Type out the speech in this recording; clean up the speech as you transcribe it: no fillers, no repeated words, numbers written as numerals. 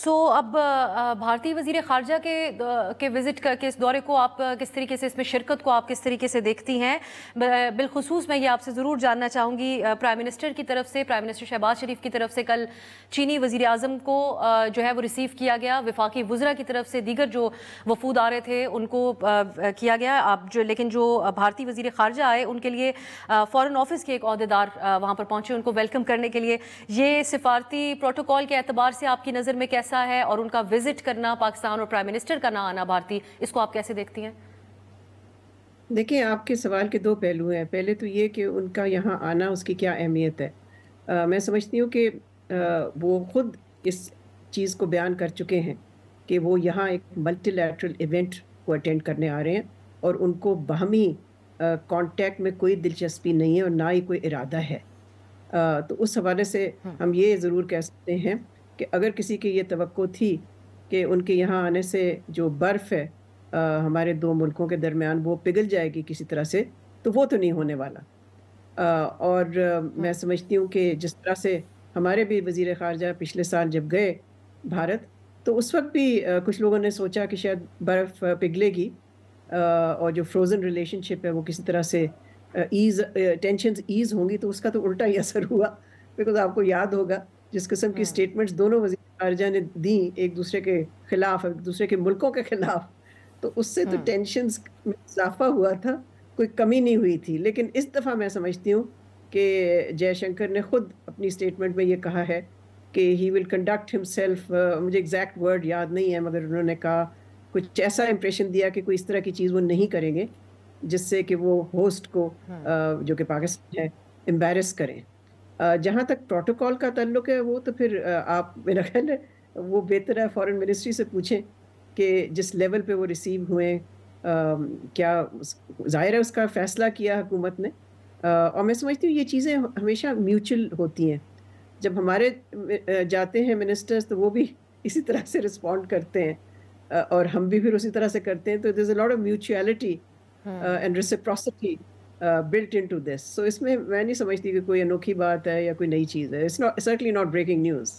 اب بھارتی وزیر خارجہ کے وزٹ کے اس دورے کو آپ کس طریقے سے، اس میں شرکت کو آپ کس طریقے سے دیکھتی ہیں؟ بالخصوص میں یہ آپ سے ضرور جاننا چاہوں گی، پرائم منسٹر کی طرف سے، پرائم منسٹر شہباز شریف کی طرف سے کل چینی وزیر اعظم کو جو ہے وہ ریسیو کیا گیا، وفاقی وزراء کی طرف سے دیگر جو وفود آ رہے تھے ان کو کیا گیا، لیکن جو بھارتی وزیر خارجہ آئے ان کے لیے فارن آفس کے ایک عہدیدار وہاں پر پہنچے ان کو ویلکم کرنے کے لیے۔ یہ سفارتی پروٹوکول کے اعتبار سے آپ کی نظر میں کیسا ہے، اور ان کا وزٹ کرنا پاکستان اور پرائم منسٹر کا نہ آنا بھارتی، اس کو آپ کیسے دیکھتی ہیں؟ دیکھیں، آپ کے سوال کے دو پہلو ہیں۔ پہلے تو یہ کہ ان کا یہاں آنا اس کی کیا اہمیت ہے۔ میں سمجھتی ہوں کہ وہ خود اس چیز کو بیان کر چکے ہیں کہ وہ یہاں ایک ملٹی لیٹرل ایونٹ کو اٹینڈ کرنے آ رہے ہیں، اور ان کو باہمی کانٹیکٹ میں کوئی دلچسپی نہیں ہے اور نہ ہی کوئی ارادہ ہے۔ تو اس حوالے سے ہم یہ ضرور کہہ سکتے ہیں کہ اگر کسی کی یہ توقع تھی کہ ان کے یہاں آنے سے جو برف ہے ہمارے دو ملکوں کے درمیان وہ پگھل جائے گی کسی طرح سے، تو وہ تو نہیں ہونے والا۔ اور میں سمجھتی ہوں کہ جس طرح سے ہمارے بھی وزیر خارجہ پچھلے سال جب گئے بھارت، تو اس وقت بھی کچھ لوگوں نے سوچا کہ شاید برف پگھلے گی اور جو فروزن ریلیشن شپ ہے وہ کسی طرح سے ٹینشنز ایز ہوں گی، تو اس کا تو الٹا ہی اثر ہوا۔ بیکاز آپ کو یاد ہوگا جس قسم کی اسٹیٹمنٹس دونوں وزیر خارجہ نے دیں ایک دوسرے کے خلاف، ایک دوسرے کے ملکوں کے خلاف، تو اس سے تو ٹینشنز میں اضافہ ہوا تھا، کوئی کمی نہیں ہوئی تھی۔ لیکن اس دفعہ میں سمجھتی ہوں کہ جے شنکر نے خود اپنی اسٹیٹمنٹ میں یہ کہا ہے کہ ہی ول کنڈکٹ ہمسیلف، مجھے ایگزیکٹ ورڈ یاد نہیں ہے مگر انہوں نے کہا کچھ ایسا امپریشن دیا کہ کوئی اس طرح کی چیز وہ نہیں کریں گے جس سے کہ وہ ہوسٹ کو جو کہ پاکستان ہے امبیرس کریں۔ جہاں تک پروٹوکول کا تعلق ہے، وہ تو پھر آپ میرا خیال ہے وہ بہتر ہے فارن منسٹری سے پوچھیں کہ جس لیول پہ وہ ریسیو ہوئے، کیا ظاہر ہے اس کا فیصلہ کیا حکومت نے، اور میں سمجھتی ہوں یہ چیزیں ہمیشہ میوچل ہوتی ہیں۔ جب ہمارے جاتے ہیں منسٹرز تو وہ بھی اسی طرح سے رسپونڈ کرتے ہیں، اور ہم بھی پھر اسی طرح سے کرتے ہیں، تو there's a lot of mutuality and reciprocity built into this. So اس میں نہیں سمجھتی کہ کوئی انوکھی بات ہے یا کوئی نئی چیز ہے۔ It's certainly not breaking news.